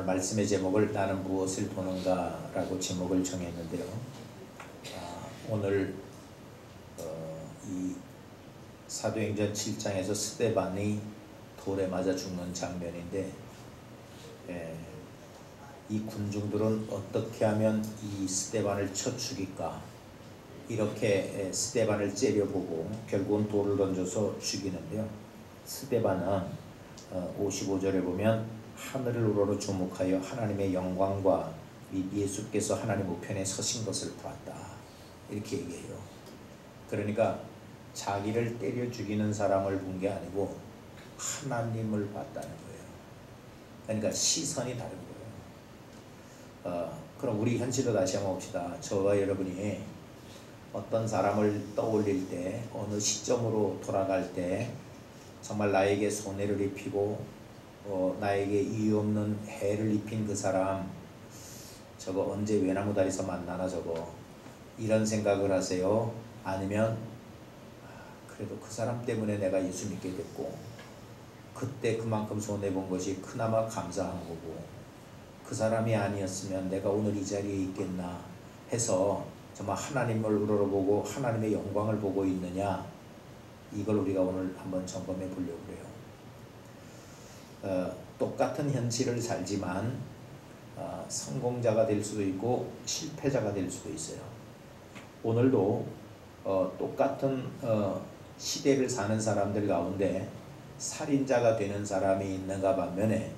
오늘 말씀의 제목을 나는 무엇을 보는가 라고 제목을 정했는데요. 오늘 이 사도행전 7장에서 스데반이 돌에 맞아 죽는 장면인데, 이 군중들은 어떻게 하면 이 스데반을 쳐 죽일까, 이렇게 스데반을 째려보고 결국은 돌을 던져서 죽이는데요. 스데반은 55절에 보면 하늘을 우러러 주목하여 하나님의 영광과 예수께서 하나님 우편에 서신 것을 보았다, 이렇게 얘기해요. 그러니까 자기를 때려 죽이는 사람을 본 게 아니고 하나님을 봤다는 거예요. 그러니까 시선이 다른 거예요. 그럼 우리 현실로 다시 한번 봅시다. 저와 여러분이 어떤 사람을 떠올릴 때, 어느 시점으로 돌아갈 때 정말 나에게 손해를 입히고 나에게 이유 없는 해를 입힌 그 사람, 저거 언제 외나무다리에서 만나나 저거, 이런 생각을 하세요? 아니면 그래도 그 사람 때문에 내가 예수 믿게 됐고 그때 그만큼 손해본 것이 그나마 감사한 거고, 그 사람이 아니었으면 내가 오늘 이 자리에 있겠나 해서 정말 하나님을 우러러보고 하나님의 영광을 보고 있느냐, 이걸 우리가 오늘 한번 점검해 보려고 해요. 똑같은 현실을 살지만 성공자가 될 수도 있고 실패자가 될 수도 있어요. 오늘도 똑같은 시대를 사는 사람들 가운데 살인자가 되는 사람이 있는가 반면에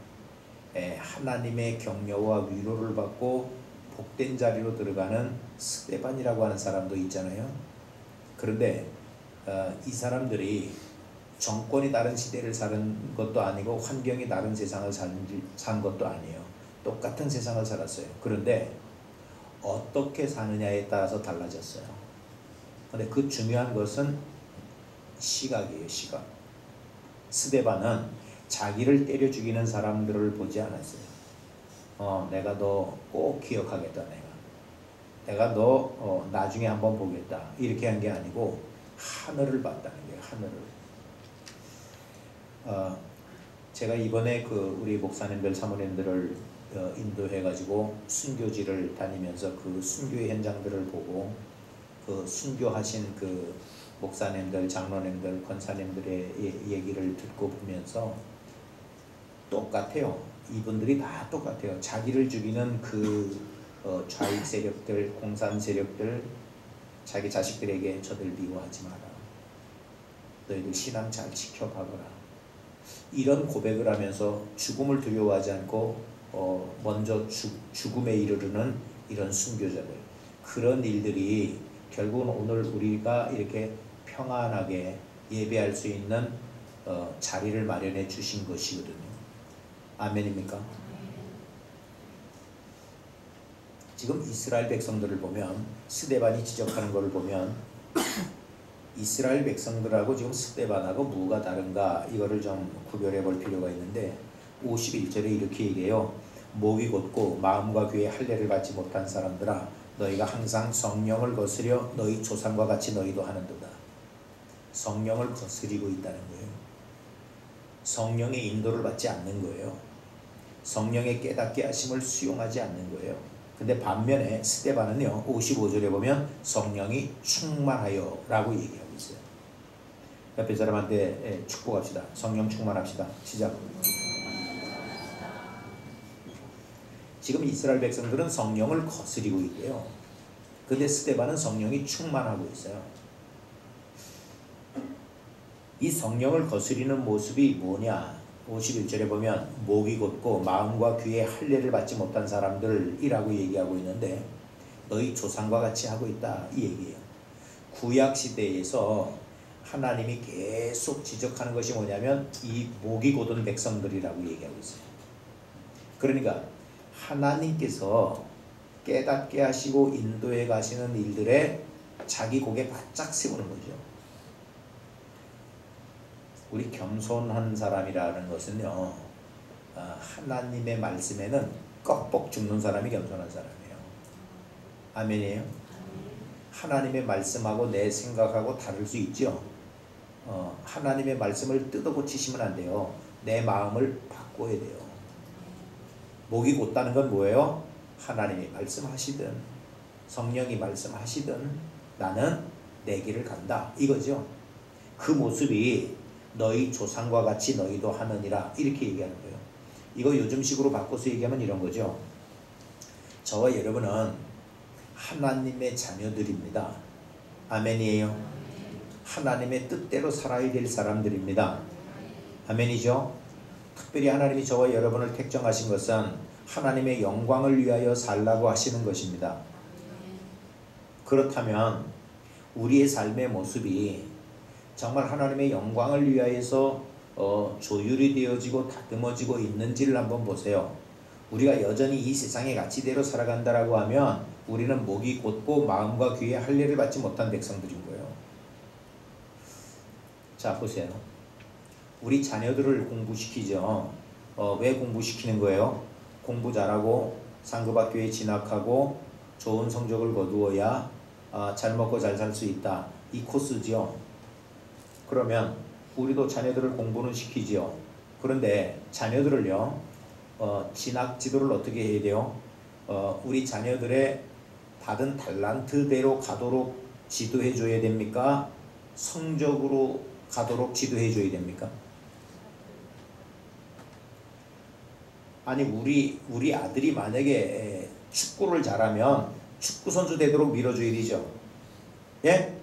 하나님의 격려와 위로를 받고 복된 자리로 들어가는 스데반이라고 하는 사람도 있잖아요. 그런데 이 사람들이 정권이 다른 시대를 사는 것도 아니고 환경이 다른 세상을 산 것도 아니에요. 똑같은 세상을 살았어요. 그런데 어떻게 사느냐에 따라서 달라졌어요. 근데 그 중요한 것은 시각이에요. 시각. 스데반은 자기를 때려 죽이는 사람들을 보지 않았어요. 내가 너 꼭 기억하겠다. 내가 너 나중에 한번 보겠다, 이렇게 한 게 아니고 하늘을 봤다는 거예요. 하늘을. 제가 이번에 우리 목사님들 사모님들을 인도해가지고 순교지를 다니면서 그 순교의 현장들을 보고 그 순교하신 그 목사님들, 장로님들, 권사님들의 얘기를 듣고 보면서 똑같아요. 이분들이 다 똑같아요. 자기를 죽이는 그 좌익 세력들, 공산 세력들, 자기 자식들에게 저들 미워하지 마라, 너희들 신앙 잘 지켜가거라, 이런 고백을 하면서 죽음을 두려워하지 않고 먼저 죽음에 이르르는 이런 순교자들, 그런 일들이 결국은 오늘 우리가 이렇게 평안하게 예배할 수 있는 자리를 마련해 주신 것이거든요. 아멘입니까? 지금 이스라엘 백성들을 보면, 스데반이 지적하는 것을 보면 이스라엘 백성들하고 지금 스데반하고 뭐가 다른가, 이거를 좀 구별해 볼 필요가 있는데, 51절에 이렇게 얘기해요. 목이 곧고 마음과 귀에 할례를 받지 못한 사람들아, 너희가 항상 성령을 거스려 너희 조상과 같이 너희도 하는도다. 성령을 거스리고 있다는 거예요. 성령의 인도를 받지 않는 거예요. 성령의 깨닫게 하심을 수용하지 않는 거예요. 근데 반면에 스데반은요, 55절에 보면 성령이 충만하여 라고 얘기하고 있어요. 옆에 사람한테 축복합시다. 성령 충만합시다. 시작. 지금 이스라엘 백성들은 성령을 거스리고 있대요. 근데 스데반은 성령이 충만하고 있어요. 이 성령을 거스리는 모습이 뭐냐? 51절에 보면 목이 곧고 마음과 귀에 할례를 받지 못한 사람들이라고 얘기하고 있는데, 너희 조상과 같이 하고 있다, 이 얘기예요. 구약시대에서 하나님이 계속 지적하는 것이 뭐냐면 이 목이 곧은 백성들이라고 얘기하고 있어요. 그러니까 하나님께서 깨닫게 하시고 인도해 가시는 일들에 자기 고개 바짝 세우는 거죠. 우리 겸손한 사람이라는 것은요, 하나님의 말씀에는 꺽뻑 죽는 사람이 겸손한 사람이에요. 아멘이에요? 하나님의 말씀하고 내 생각하고 다를 수 있죠. 하나님의 말씀을 뜯어 고치시면 안 돼요. 내 마음을 바꿔야 돼요. 목이 곧다는 건 뭐예요? 하나님이 말씀하시든 성령이 말씀하시든 나는 내 길을 간다 이거죠. 그 모습이 너희 조상과 같이 너희도 하느니라 이렇게 얘기하는 거예요. 이거 요즘식으로 바꿔서 얘기하면 이런 거죠. 저와 여러분은 하나님의 자녀들입니다. 아멘이에요. 하나님의 뜻대로 살아야 될 사람들입니다. 아멘이죠. 특별히 하나님이 저와 여러분을 택정하신 것은 하나님의 영광을 위하여 살라고 하시는 것입니다. 그렇다면 우리의 삶의 모습이 정말 하나님의 영광을 위하여서 조율이 되어지고 다듬어지고 있는지를 한번 보세요. 우리가 여전히 이 세상의 가치대로 살아간다라고 하면 우리는 목이 곧고 마음과 귀에 할례를 받지 못한 백성들인 거예요. 자, 보세요. 우리 자녀들을 공부시키죠. 왜 공부시키는 거예요? 공부 잘하고 상급학교에 진학하고 좋은 성적을 거두어야 잘 먹고 잘 살 수 있다. 이 코스죠. 그러면 우리도 자녀들을 공부는 시키지요. 그런데 자녀들을요, 진학 지도를 어떻게 해야 돼요? 우리 자녀들의 받은 달란트대로 가도록 지도해 줘야 됩니까? 성적으로 가도록 지도해 줘야 됩니까? 아니 우리 아들이 만약에 축구를 잘하면 축구 선수 되도록 밀어줘야 되죠. 예?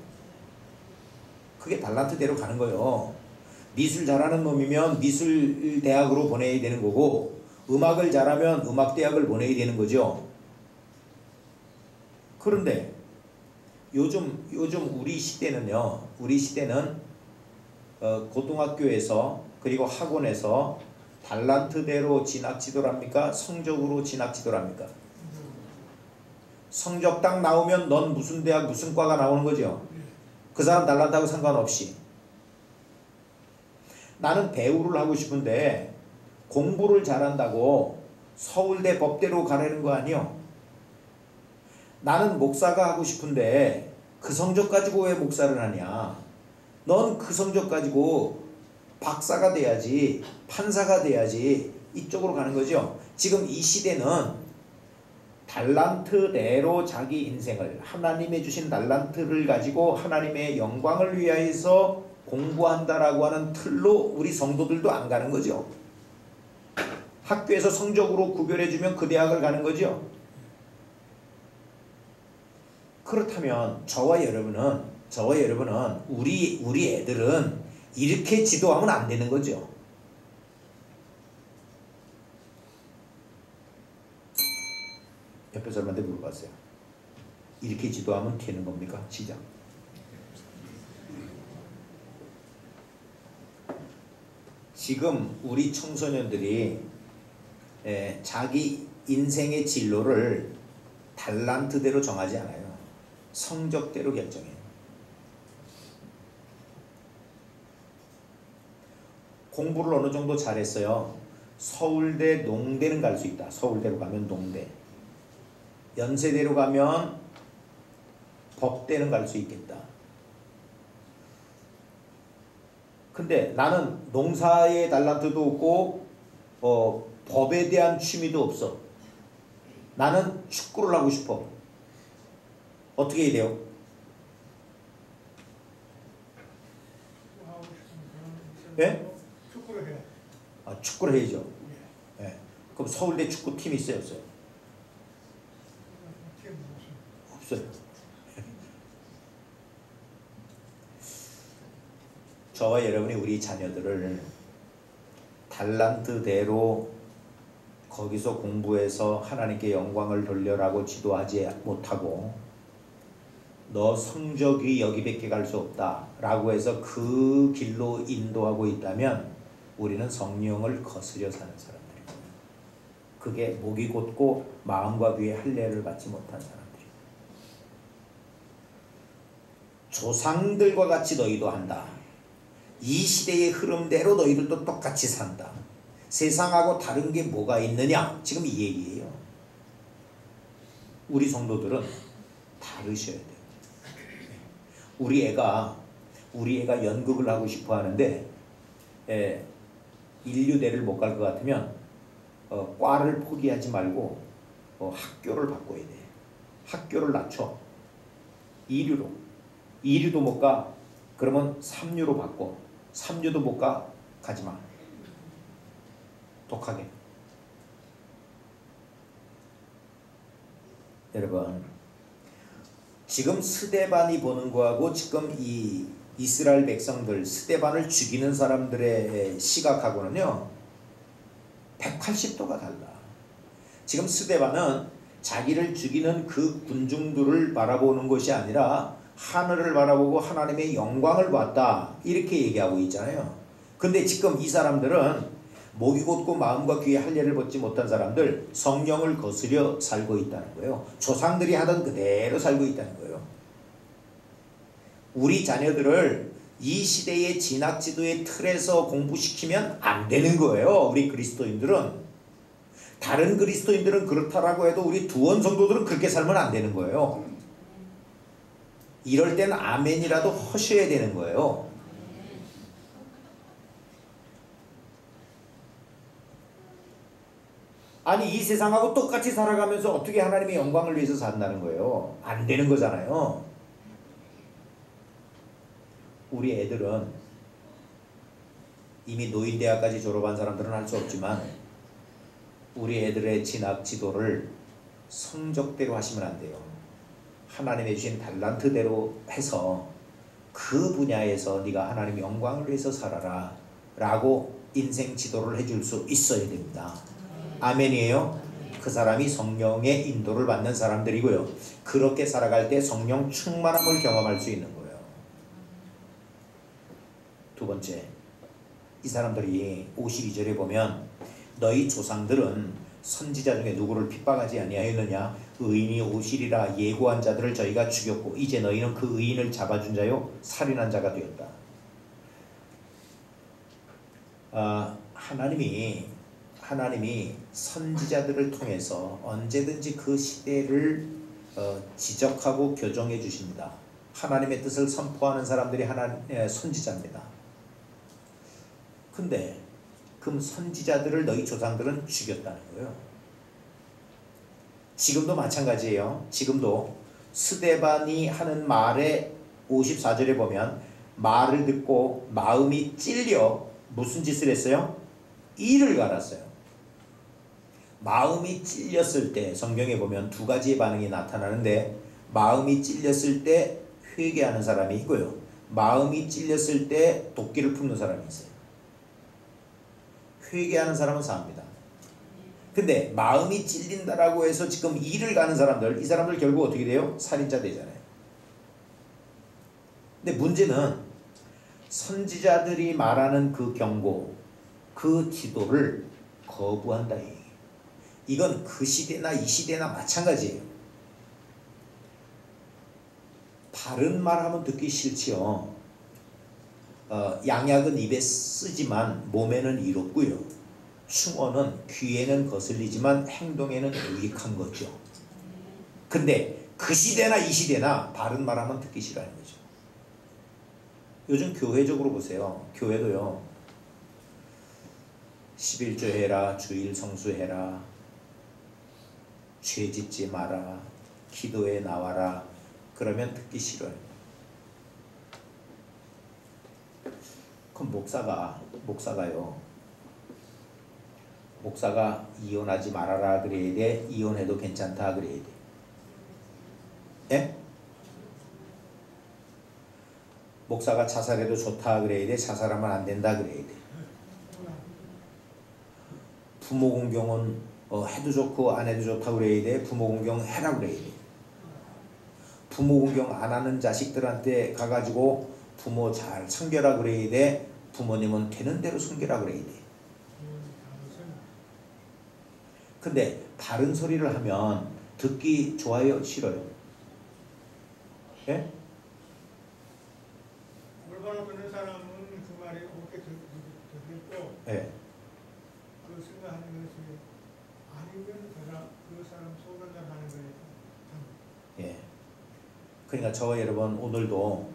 그게 달란트대로 가는 거예요. 미술 잘하는 놈이면 미술 대학으로 보내야 되는 거고 음악을 잘하면 음악 대학을 보내야 되는 거죠. 그런데 요즘 우리 시대는요. 우리 시대는 고등학교에서 그리고 학원에서 달란트대로 진학 지도를 합니까? 성적으로 진학 지도를 합니까? 성적 딱 나오면 넌 무슨 대학 무슨 과가 나오는 거죠. 그 사람 달란트하고 상관없이. 나는 배우를 하고 싶은데 공부를 잘한다고 서울대 법대로 가라는 거 아니요. 나는 목사가 하고 싶은데 그 성적 가지고 왜 목사를 하냐. 넌 그 성적 가지고 박사가 돼야지, 판사가 돼야지 이쪽으로 가는 거죠. 지금 이 시대는 달란트대로 자기 인생을 하나님의 주신 달란트를 가지고 하나님의 영광을 위하여서 공부한다라고 하는 틀로 우리 성도들도 안 가는 거죠. 학교에서 성적으로 구별해주면 그 대학을 가는 거죠. 그렇다면 저와 여러분은 우리 애들은 이렇게 지도하면 안 되는 거죠. 옆에 사람한테 물어봤어요. 이렇게 지도하면 되는 겁니까? 시작. 지금 우리 청소년들이 자기 인생의 진로를 달란트대로 정하지 않아요. 성적대로 결정해요. 공부를 어느 정도 잘했어요. 서울대 농대는 갈 수 있다. 서울대로 가면 농대. 연세대로 가면 법대는 갈 수 있겠다. 근데 나는 농사의 달란트도 없고 법에 대한 취미도 없어. 나는 축구를 하고 싶어. 어떻게 해야 돼요? 예? 축구를 해. 아, 축구를 해야죠. 예. 그럼 서울대 축구팀이 있어요, 없어요? 없어요. 저와 여러분이 우리 자녀들을 달란트대로 거기서 공부해서 하나님께 영광을 돌려라고 지도하지 못하고 너 성적이 여기밖에 갈 수 없다 라고 해서 그 길로 인도하고 있다면 우리는 성령을 거스려 사는 사람들입니다. 그게 목이 곧고 마음과 귀에 할례를 받지 못한 사람들입니다. 조상들과 같이 너희도 한다. 이 시대의 흐름대로 너희들도 똑같이 산다. 세상하고 다른 게 뭐가 있느냐? 지금 이 얘기예요. 우리 성도들은 다르셔야 돼요. 우리 애가 연극을 하고 싶어 하는데 인류대를 못 갈 것 같으면 과를 포기하지 말고 학교를 바꿔야 돼. 학교를 낮춰. 2류로. 2류도 못 가. 그러면 3류로 바꿔. 3류도 못 가. 가지마. 독하게. 여러분, 지금 스데반이 보는 거하고 지금 이 이스라엘 백성들, 스데반을 죽이는 사람들의 시각하고는요 180도가 달라. 지금 스데반은 자기를 죽이는 그 군중들을 바라보는 것이 아니라 하늘을 바라보고 하나님의 영광을 봤다, 이렇게 얘기하고 있잖아요. 근데 지금 이 사람들은 목이 곧고 마음과 귀에 할례를 받지 못한 사람들, 성령을 거스려 살고 있다는 거예요. 조상들이 하던 그대로 살고 있다는 거예요. 우리 자녀들을 이 시대의 진학지도의 틀에서 공부시키면 안 되는 거예요. 우리 그리스도인들은. 다른 그리스도인들은 그렇다라고 해도 우리 두원 성도들은 그렇게 살면 안 되는 거예요. 이럴 때는 아멘이라도 하셔야 되는 거예요. 아니, 이 세상하고 똑같이 살아가면서 어떻게 하나님의 영광을 위해서 산다는 거예요? 안 되는 거잖아요. 우리 애들은 이미 노인대학까지 졸업한 사람들은 할 수 없지만 우리 애들의 진학 지도를 성적대로 하시면 안 돼요. 하나님의 주신 달란트대로 해서 그 분야에서 네가 하나님의 영광을 위해서 살아라 라고 인생 지도를 해줄 수 있어야 됩니다. 아멘이에요. 그 사람이 성령의 인도를 받는 사람들이고요. 그렇게 살아갈 때 성령 충만함을 경험할 수 있는 거예요. 두 번째, 이 사람들이 52절에 보면 너희 조상들은 선지자 중에 누구를 핍박하지 아니하였느냐? 의인이 오시리라 예고한 자들을 저희가 죽였고 이제 너희는 그 의인을 잡아준 자요 살인한 자가 되었다. 하나님이 선지자들을 통해서 언제든지 그 시대를 지적하고 교정해 주십니다. 하나님의 뜻을 선포하는 사람들이 선지자입니다. 근데 그 선지자들을 너희 조상들은 죽였다는 거예요. 지금도 마찬가지예요. 지금도 스데반이 하는 말에 54절에 보면 말을 듣고 마음이 찔려 무슨 짓을 했어요? 이를 갈았어요. 마음이 찔렸을 때 성경에 보면 두 가지의 반응이 나타나는데, 마음이 찔렸을 때 회개하는 사람이 있고요, 마음이 찔렸을 때 도끼를 품는 사람이 있어요. 회개하는 사람은 삽니다. 근데 마음이 찔린다라고 해서 지금 이를 가는 사람들, 이 사람들 결국 어떻게 돼요? 살인자 되잖아요. 근데 문제는 선지자들이 말하는 그 경고, 그 지도를 거부한다. 이건 그 시대나 이 시대나 마찬가지예요. 바른 말하면 듣기 싫지요. 양약은 입에 쓰지만 몸에는 이롭고요, 충언은 귀에는 거슬리지만 행동에는 유익한 거죠. 근데 그 시대나 이 시대나 바른 말하면 듣기 싫어하는 거죠. 요즘 교회적으로 보세요. 교회도요, 11조 해라, 주일 성수해라, 죄 짓지 마라, 기도에 나와라, 그러면 듣기 싫어요. 그럼 목사가 이혼하지 말아라 그래야 돼? 이혼해도 괜찮다 그래야 돼? 예? 목사가 자살해도 좋다 그래야 돼? 자살하면 안 된다 그래야 돼? 부모 공경은 해도 좋고 안 해도 좋다 그래야 돼? 부모 공경 해라 그래야 돼? 부모 공경 안 하는 자식들한테 가가지고 부모 잘 섬겨라 그래야 돼? 부모님은 되는 대로 섬겨라 그래야 돼? 근데 바른 소리를 하면 듣기 좋아요? 싫어요? 예? 올바로 듣는 사람은 그 말이 옳게 듣겠고, 예. 그 생각하는 것이 아니면 그 사람 소관장하는 거예요. 예. 그러니까 저와 여러분 오늘도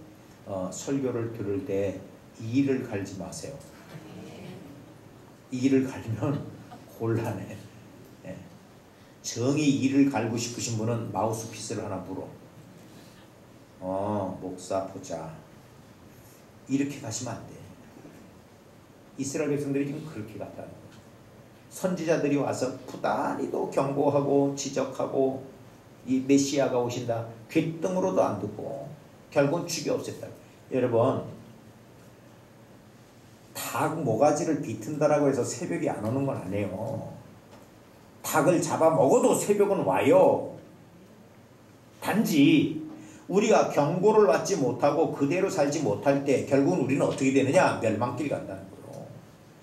설교를 들을 때 이를 갈지 마세요. 이를 갈면 곤란해. 정의 이를 갈고 싶으신 분은 마우스피스를 하나 불어. 목사 보자. 이렇게 가시면 안 돼. 이스라엘 백성들이 지금 그렇게 갔다는 거예요. 선지자들이 와서 부단히도 경고하고 지적하고 이 메시아가 오신다. 귓등으로도 안 듣고 결국은 죽여 없앴다. 여러분, 닭 모가지를 비튼다라고 해서 새벽이 안 오는 건 아니에요. 닭을 잡아 먹어도 새벽은 와요. 단지 우리가 경고를 받지 못하고 그대로 살지 못할 때 결국은 우리는 어떻게 되느냐? 멸망길 간다는 거예요.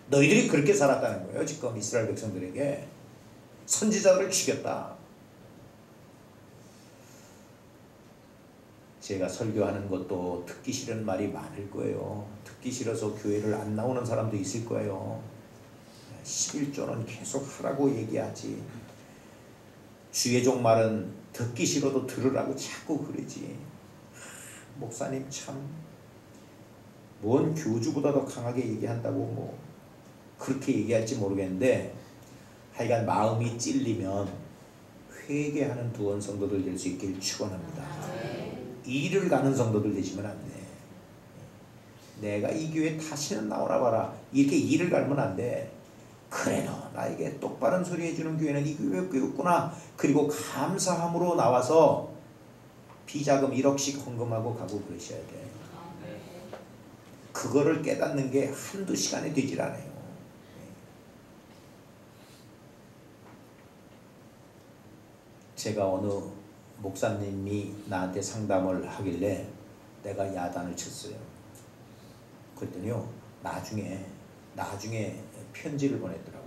너희들이 그렇게 살았다는 거예요. 지금 이스라엘 백성들에게 선지자들을 죽였다. 제가 설교하는 것도 듣기 싫은 말이 많을 거예요. 듣기 싫어서 교회를 안 나오는 사람도 있을 거예요. 11조는 계속 하라고 얘기하지. 주의 종말은 듣기 싫어도 들으라고 자꾸 그러지. 목사님 참 뭔 교주보다도 강하게 얘기한다고 뭐 그렇게 얘기할지 모르겠는데, 하여간 마음이 찔리면 회개하는 두원 성도들 될 수 있길 축원합니다. 이를 가는 성도들 되시면 안 돼. 내가 이 교회 다시는 나오나 봐라 이렇게 이를 갈면 안 돼. 그래도 나에게 똑바른 소리 해주는 교회는 이 교회였구나. 그리고 감사함으로 나와서 비자금 1억씩 헌금하고 가고 그러셔야 돼. 그거를 깨닫는 게 한두 시간이 되질 않아요. 제가 어느 목사님이 나한테 상담을 하길래 내가 야단을 쳤어요. 그랬더니요, 나중에 편지를 보냈더라고.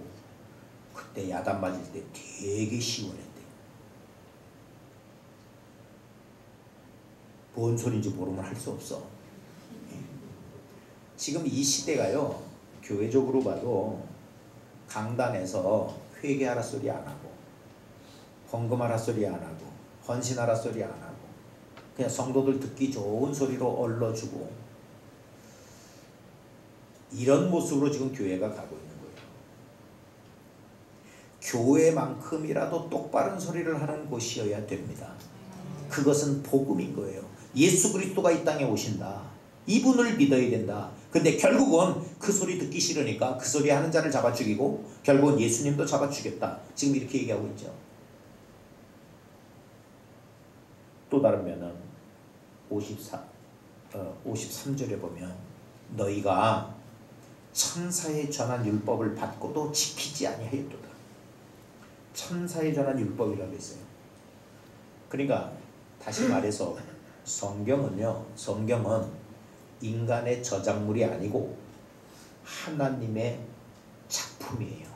그때 야단 맞을 때 되게 시원했대. 뭔 소리인지 모르면 할 수 없어. 지금 이 시대가요, 교회적으로 봐도 강단에서 회개하라 소리 안 하고 헌금하라 소리 안 하고 헌신하라 소리 안 하고 그냥 성도들 듣기 좋은 소리로 얼러주고 이런 모습으로 지금 교회가 가고 있는 거예요. 교회만큼이라도 똑바른 소리를 하는 곳이어야 됩니다. 그것은 복음인 거예요. 예수 그리스도가 이 땅에 오신다. 이분을 믿어야 된다. 근데 결국은 그 소리 듣기 싫으니까 그 소리 하는 자를 잡아 죽이고 결국은 예수님도 잡아 죽였다. 지금 이렇게 얘기하고 있죠. 또 다른 면은 53절에 보면 너희가 천사의 전한 율법을 받고도 지키지 아니하였도다. 천사의 전한 율법이라고 했어요. 그러니까 다시 말해서 성경은 인간의 저작물이 아니고 하나님의 작품이에요.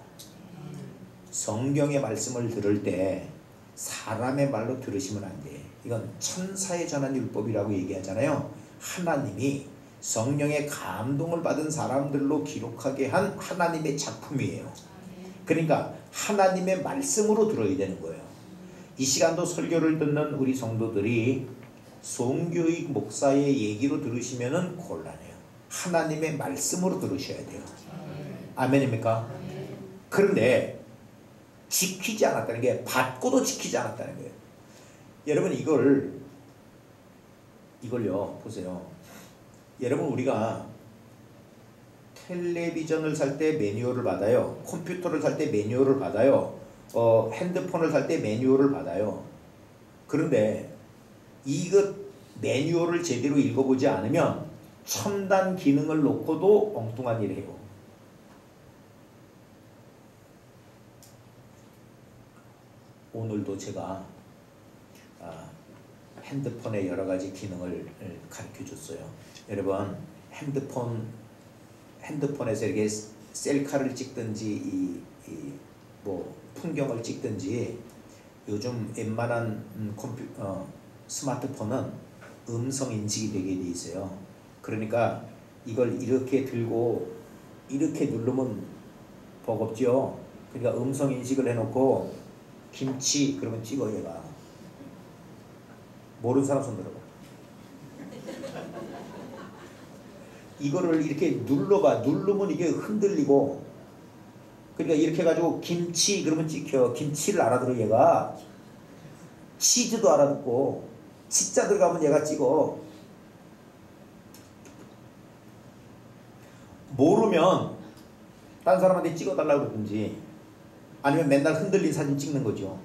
성경의 말씀을 들을 때 사람의 말로 들으시면 안 돼. 이건 천사의 전한 율법이라고 얘기하잖아요. 하나님이 성령의 감동을 받은 사람들로 기록하게 한 하나님의 작품이에요. 그러니까 하나님의 말씀으로 들어야 되는 거예요. 이 시간도 설교를 듣는 우리 성도들이 송교익 목사의 얘기로 들으시면은 곤란해요. 하나님의 말씀으로 들으셔야 돼요. 아멘입니까? 그런데 지키지 않았다는 게 받고도 지키지 않았다는 거예요. 여러분 이걸요 보세요. 여러분 우리가 텔레비전을 살 때 매뉴얼을 받아요. 컴퓨터를 살 때 매뉴얼을 받아요. 핸드폰을 살 때 매뉴얼을 받아요. 그런데 이것 매뉴얼을 제대로 읽어보지 않으면 첨단 기능을 놓고도 엉뚱한 일을 해요. 오늘도 제가 핸드폰의 여러 가지 기능을 가르쳐 줬어요. 여러분 핸드폰에서 이렇게 셀카를 찍든지 뭐 풍경을 찍든지 요즘 웬만한 스마트폰은 음성 인식이 되게 돼 있어요. 그러니까 이걸 이렇게 들고 이렇게 누르면 버겁죠. 그러니까 음성 인식을 해놓고 김치 그러면 찍어 얘가. 모르는 사람 손 들어봐. 이거를 이렇게 눌러봐. 누르면 이게 흔들리고 그러니까 이렇게 해가지고 김치 그러면 찍혀. 김치를 알아들어 얘가. 치즈도 알아듣고 치자 들어가면 얘가 찍어. 모르면 딴 사람한테 찍어달라고 그러든지 아니면 맨날 흔들린 사진 찍는 거죠.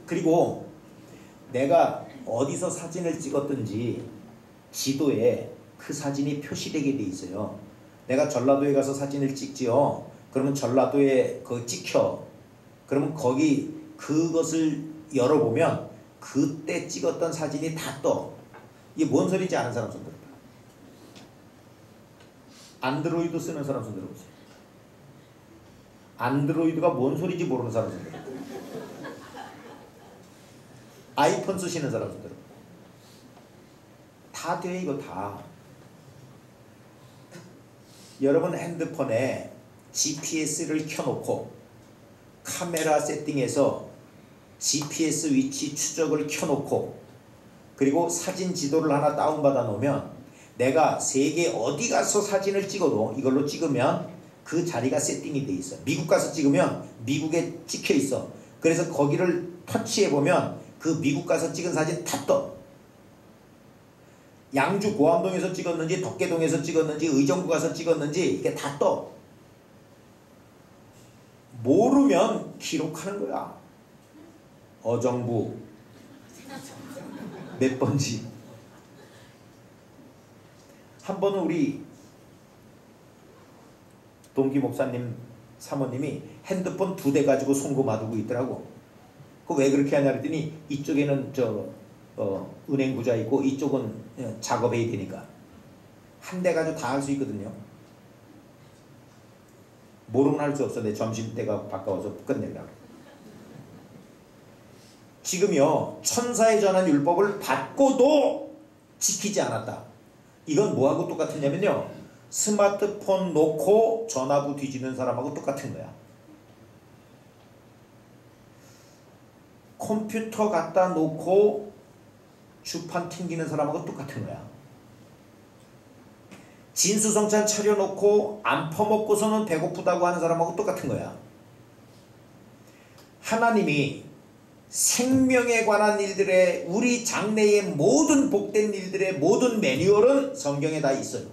그리고 내가 어디서 사진을 찍었든지 지도에 그 사진이 표시되게 돼 있어요. 내가 전라도에 가서 사진을 찍지요. 그러면 전라도에 그거 찍혀. 그러면 거기 그것을 열어보면 그때 찍었던 사진이 다 떠. 이게 뭔 소리인지 아는 사람 손 들어봐. 안드로이드 쓰는 사람 손 들어보세요. 안드로이드가 뭔 소리인지 모르는 사람 손 들어봐. 아이폰 쓰시는 사람 손 들어봐. 다 돼 이거 다. 여러분 핸드폰에 GPS를 켜놓고 카메라 세팅해서 GPS 위치 추적을 켜놓고 그리고 사진 지도를 하나 다운받아 놓으면 내가 세계 어디 가서 사진을 찍어도 이걸로 찍으면 그 자리가 세팅이 돼 있어. 미국 가서 찍으면 미국에 찍혀 있어. 그래서 거기를 터치해 보면 그 미국 가서 찍은 사진 다 떠. 양주 고암동에서 찍었는지 덕계동에서 찍었는지 의정부 가서 찍었는지 이게 다 떠. 모르면 기록하는 거야. 어정부 몇 번지. 한 번은 우리 동기 목사님 사모님이 핸드폰 2대 가지고 송금하고 있더라고. 그 왜 그렇게 하냐 그랬더니 이쪽에는 은행 부자 있고 이쪽은 작업해야 되니까 한 대 가지고 다 할 수 있거든요. 모르면 할 수 없어. 내 점심때가 가까워서 끝내려고. 지금요 천사의 전한 율법을 받고도 지키지 않았다. 이건 뭐하고 똑같으냐면요 스마트폰 놓고 전화부 뒤지는 사람하고 똑같은 거야. 컴퓨터 갖다 놓고 주판 튕기는 사람하고 똑같은 거야. 진수성찬 차려놓고 안 퍼먹고서는 배고프다고 하는 사람하고 똑같은 거야. 하나님이 생명에 관한 일들의 우리 장래의 모든 복된 일들의 모든 매뉴얼은 성경에 다 있어요.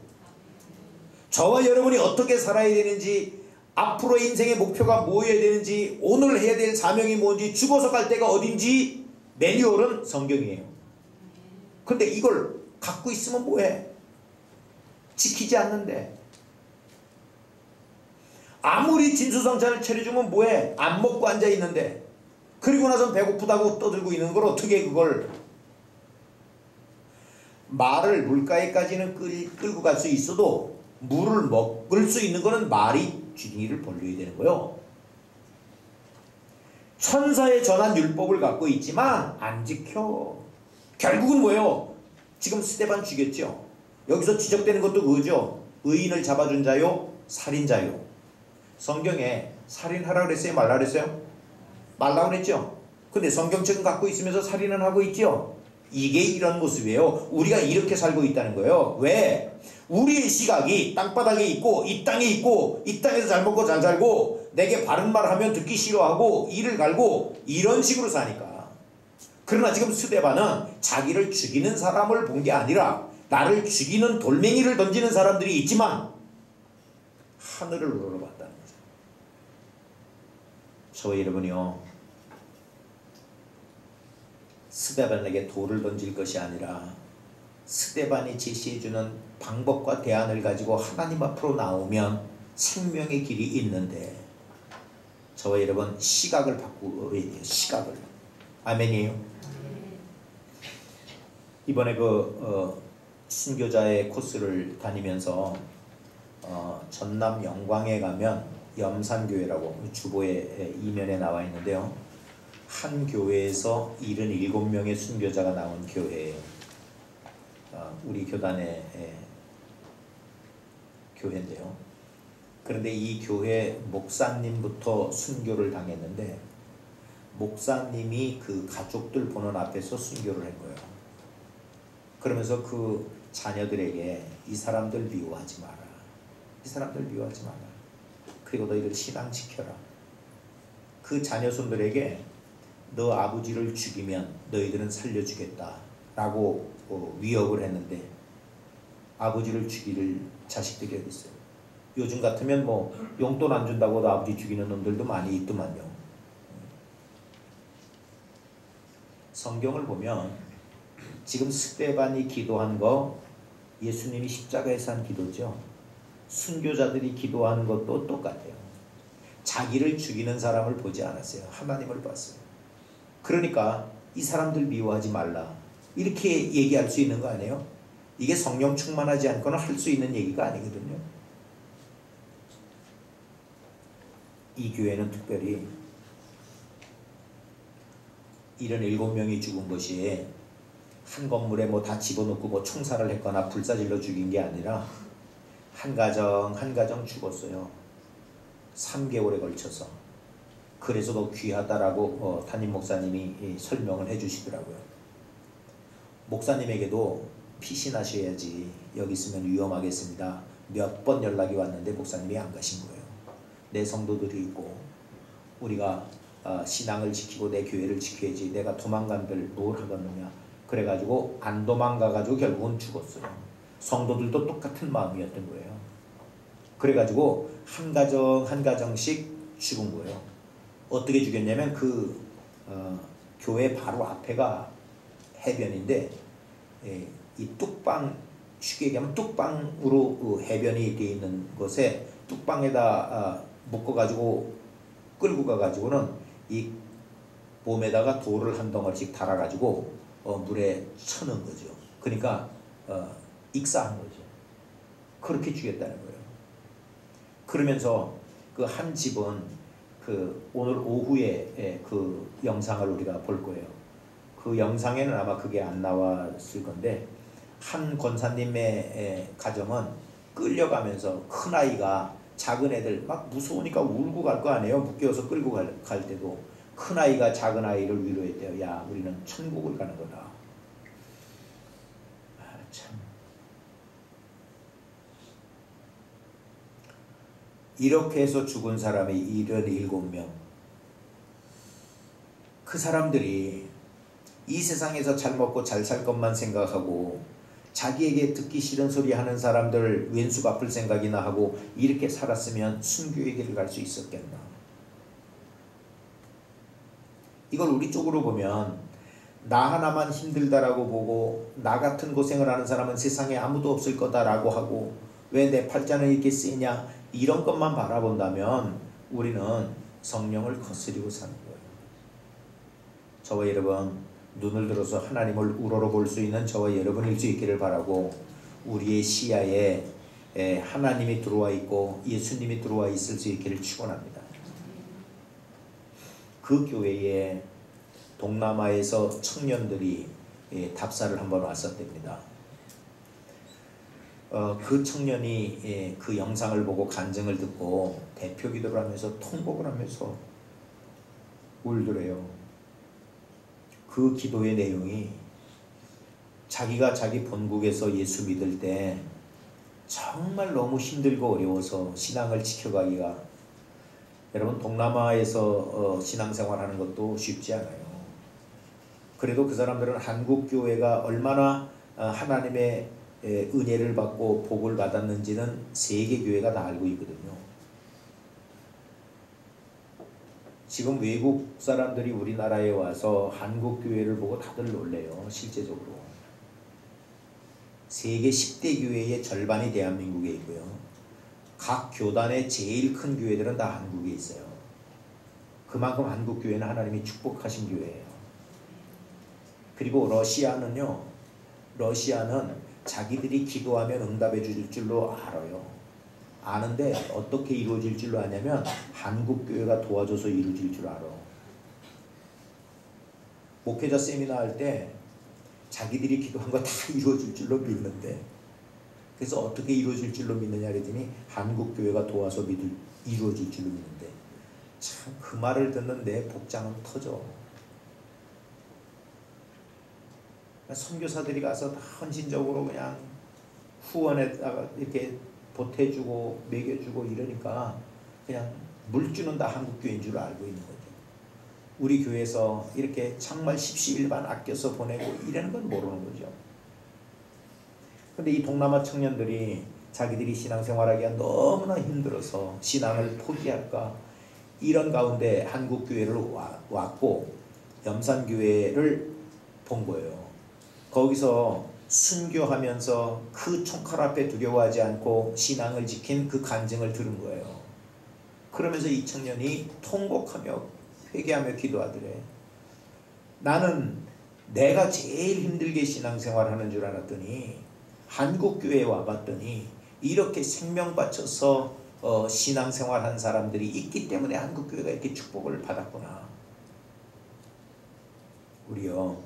저와 여러분이 어떻게 살아야 되는지 앞으로의 인생의 목표가 뭐여야 되는지 오늘 해야 될 사명이 뭔지 죽어서 갈 데가 어딘지 매뉴얼은 성경이에요. 근데 이걸 갖고 있으면 뭐해? 지키지 않는데. 아무리 진수성찬을 차려주면 뭐해? 안 먹고 앉아있는데. 그리고 나선 배고프다고 떠들고 있는 걸 어떻게 그걸. 말을 물가에까지는 끌고 갈 수 있어도 물을 먹을 수 있는 거는 말이 쥐둥이를 벌려야 되는 거예요. 천사의 전한 율법을 갖고 있지만 안 지켜. 결국은 뭐예요? 지금 스데반 죽였죠. 여기서 지적되는 것도 그거죠. 의인을 잡아준 자요 살인자요. 성경에 살인하라고 그랬어요? 말라 그랬어요? 말라고 그랬죠. 근데 성경책은 갖고 있으면서 살인은 하고 있죠. 이게 이런 모습이에요. 우리가 이렇게 살고 있다는 거예요. 왜? 우리의 시각이 땅바닥에 있고 이 땅에 있고 이 땅에서 잘 먹고 잘 살고 내게 바른 말 하면 듣기 싫어하고 이를 갈고 이런 식으로 사니까. 그러나 지금 스데반은 자기를 죽이는 사람을 본 게 아니라 나를 죽이는 돌멩이를 던지는 사람들이 있지만 하늘을 우러러봤다는 거죠. 저와 여러분이요 스데반에게 돌을 던질 것이 아니라 스데반이 제시해주는 방법과 대안을 가지고 하나님 앞으로 나오면 생명의 길이 있는데 저와 여러분 시각을 바꾸어야 돼요. 시각을. 아멘이에요. 이번에 순교자의 코스를 다니면서 전남 영광에 가면 염산교회라고 주보에 이면에 나와 있는데요. 한 교회에서 77명의 순교자가 나온 교회예요. 우리 교단의 교회인데요. 그런데 이 교회 목사님부터 순교를 당했는데 목사님이 그 가족들 보는 앞에서 순교를 한 거예요. 그러면서 그 자녀들에게 이 사람들 미워하지 마라. 이 사람들 미워하지 마라. 그리고 너희들 신앙 지켜라. 그 자녀손들에게 너 아버지를 죽이면 너희들은 살려주겠다 라고 위협을 했는데 아버지를 죽이를 자식들이 어디 있어요. 요즘 같으면 뭐 용돈 안 준다고도 아버지 죽이는 놈들도 많이 있더만요. 성경을 보면 지금 스데반이 기도한 거 예수님이 십자가에서 한 기도죠. 순교자들이 기도하는 것도 똑같아요. 자기를 죽이는 사람을 보지 않았어요. 하나님을 봤어요. 그러니까 이 사람들 미워하지 말라 이렇게 얘기할 수 있는 거 아니에요? 이게 성령 충만하지 않고는 할 수 있는 얘기가 아니거든요. 이 교회는 특별히 77명이 죽은 것이 한 건물에 뭐 다 집어넣고 뭐 총살을 했거나 불사질러 죽인 게 아니라 한 가정 죽었어요. 3개월에 걸쳐서. 그래서 더 귀하다라고 담임 목사님이 설명을 해주시더라고요. 목사님에게도 피신하셔야지 여기 있으면 위험하겠습니다. 몇 번 연락이 왔는데 목사님이 안 가신 거예요. 내 성도들이 있고 우리가 신앙을 지키고 내 교회를 지켜야지 내가 도망간들 뭘 하겠느냐. 그래가지고 안 도망가가지고 결국은 죽었어요. 성도들도 똑같은 마음이었던 거예요. 그래가지고 한 가정씩 죽은 거예요. 어떻게 죽였냐면 교회 바로 앞에가 해변인데 이 뚝방 쉽게 얘기하면 뚝방으로 해변이 되어 있는 곳에 뚝방에다 묶어가지고 끌고 가가지고는 이 몸에다가 돌을 한 덩어리씩 달아가지고 물에 쳐넣은 거죠. 그러니까 익사한 거죠. 그렇게 죽였다는 거예요. 그러면서 그 한 집은 오늘 오후에 그 영상을 우리가 볼 거예요. 그 영상에는 아마 그게 안 나왔을 건데 한 권사님의 가정은 끌려가면서 큰아이가 작은 애들 막 무서우니까 울고 갈 거 아니에요. 묶여서 끌고 갈 때도 큰아이가 작은아이를 위로했대요. 야 우리는 천국을 가는 거다. 참 이렇게 해서 죽은 사람이 77명. 그 사람들이 이 세상에서 잘 먹고 잘 살 것만 생각하고 자기에게 듣기 싫은 소리 하는 사람들 왼수 갚을 생각이나 하고 이렇게 살았으면 순교의 길을 갈 수 있었겠나. 이걸 우리 쪽으로 보면 나 하나만 힘들다라고 보고 나 같은 고생을 하는 사람은 세상에 아무도 없을 거다라고 하고 왜 내 팔자는 이렇게 쓰이냐 이런 것만 바라본다면 우리는 성령을 거스리고 사는 거예요. 저와 여러분 눈을 들어서 하나님을 우러러 볼 수 있는 저와 여러분일 수 있기를 바라고 우리의 시야에 하나님이 들어와 있고 예수님이 들어와 있을 수 있기를 축원합니다. 그 교회에 동남아에서 청년들이 답사를 한번 왔었답니다. 그 청년이 그 영상을 보고 간증을 듣고 대표 기도를 하면서 통곡을 하면서 울더래요. 그 기도의 내용이 자기가 자기 본국에서 예수 믿을 때 정말 너무 힘들고 어려워서 신앙을 지켜가기가 여러분 동남아에서 신앙생활하는 것도 쉽지 않아요. 그래도 그 사람들은 한국 교회가 얼마나 하나님의 은혜를 받고 복을 받았는지는 세계 교회가 다 알고 있거든요. 지금 외국 사람들이 우리나라에 와서 한국 교회를 보고 다들 놀래요. 실제적으로 세계 10대 교회의 절반이 대한민국에 있고요. 각 교단의 제일 큰 교회들은 다 한국에 있어요. 그만큼 한국 교회는 하나님이 축복하신 교회예요. 그리고 러시아는 자기들이 기도하면 응답해 줄 줄로 알아요. 아는데 어떻게 이루어질 줄로 아냐면 한국 교회가 도와줘서 이루어질 줄 알아. 목회자 세미나 할 때 자기들이 기도한 거 다 이루어질 줄로 믿는데 그래서 어떻게 이루어질 줄로 믿느냐 그랬더니 한국 교회가 도와서 이루어질 줄로 믿는데 참 그 말을 듣는데 복장은 터져. 선교사들이 가서 다 헌신적으로 그냥 후원에다가 이렇게 보태주고 먹여주고 이러니까 그냥 물주는 다 한국교회인 줄 알고 있는 거죠. 우리 교회에서 이렇게 정말 십시일반 아껴서 보내고 이러는 건 모르는 거죠. 근데 이 동남아 청년들이 자기들이 신앙생활하기가 너무나 힘들어서 신앙을 포기할까, 이런 가운데 한국교회를 왔고 염산교회를 본 거예요. 거기서 순교하면서 그 총칼 앞에 두려워하지 않고 신앙을 지킨 그 간증을 들은 거예요. 그러면서 이 청년이 통곡하며 회개하며 기도하더래. 나는 내가 제일 힘들게 신앙생활하는 줄 알았더니 한국교회에 와봤더니 이렇게 생명 바쳐서 신앙생활한 사람들이 있기 때문에 한국교회가 이렇게 축복을 받았구나. 우리요,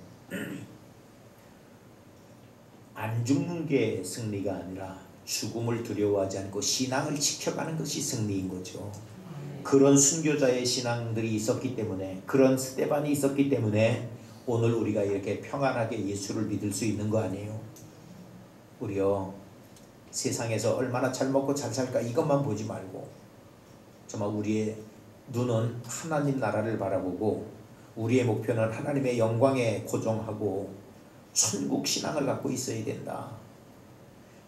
안 죽는 게 승리가 아니라 죽음을 두려워하지 않고 신앙을 지켜가는 것이 승리인 거죠. 그런 순교자의 신앙들이 있었기 때문에, 그런 스데반이 있었기 때문에 오늘 우리가 이렇게 평안하게 예수를 믿을 수 있는 거 아니에요? 우리요, 세상에서 얼마나 잘 먹고 잘 살까 이것만 보지 말고 정말 우리의 눈은 하나님 나라를 바라보고 우리의 목표는 하나님의 영광에 고정하고 천국 신앙을 갖고 있어야 된다.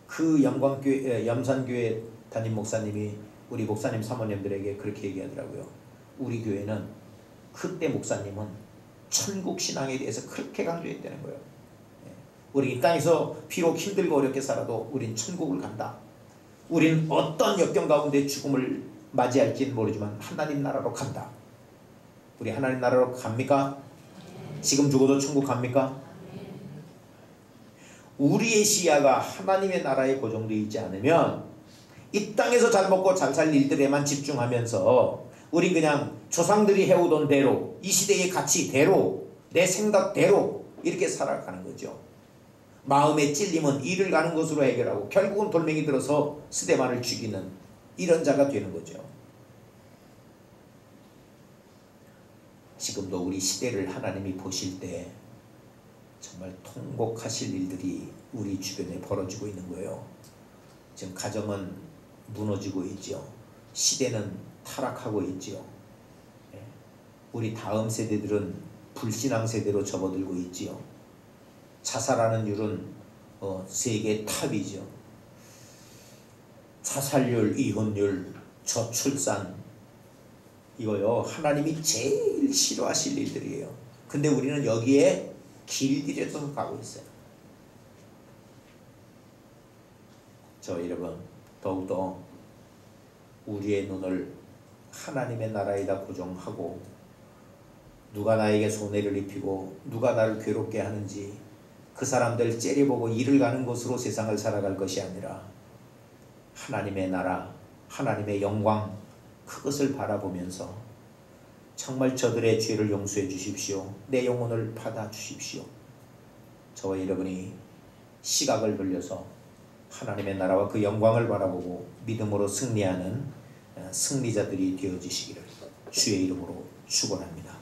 그 영광교회, 염산교회 담임 목사님이 우리 목사님 사모님들에게 그렇게 얘기하더라고요. 우리 교회는, 그때 목사님은 천국 신앙에 대해서 그렇게 강조했다는 거예요. 우리 이 땅에서 비록 힘들고 어렵게 살아도 우린 천국을 간다. 우린 어떤 역경 가운데 죽음을 맞이할지는 모르지만 하나님 나라로 간다. 우리 하나님 나라로 갑니까? 지금 죽어도 천국 갑니까? 우리의 시야가 하나님의 나라에 고정되어 있지 않으면 이 땅에서 잘 먹고 잘 살 일들에만 집중하면서 우리 그냥 조상들이 해오던 대로, 이 시대의 가치대로, 내 생각대로 이렇게 살아가는 거죠. 마음의 찔림은 이를 가는 것으로 해결하고 결국은 돌멩이 들어서 스데반을 죽이는 이런 자가 되는 거죠. 지금도 우리 시대를 하나님이 보실 때 정말 통곡하실 일들이 우리 주변에 벌어지고 있는 거예요. 지금 가정은 무너지고 있죠. 시대는 타락하고 있죠. 우리 다음 세대들은 불신앙 세대로 접어들고 있지요. 자살하는 율은 세계 탑이죠. 자살률, 이혼율, 저출산, 이거요 하나님이 제일 싫어하실 일들이에요. 근데 우리는 여기에 길들여서 가고 있어요. 저 여러분, 더욱더 우리의 눈을 하나님의 나라에다 고정하고 누가 나에게 손해를 입히고 누가 나를 괴롭게 하는지 그 사람들 째려보고 이를 가는 것으로 세상을 살아갈 것이 아니라 하나님의 나라, 하나님의 영광, 그것을 바라보면서 정말 저들의 죄를 용서해 주십시오. 내 영혼을 받아 주십시오. 저와 여러분이 시각을 돌려서 하나님의 나라와 그 영광을 바라보고 믿음으로 승리하는 승리자들이 되어지시기를 주의 이름으로 축원합니다.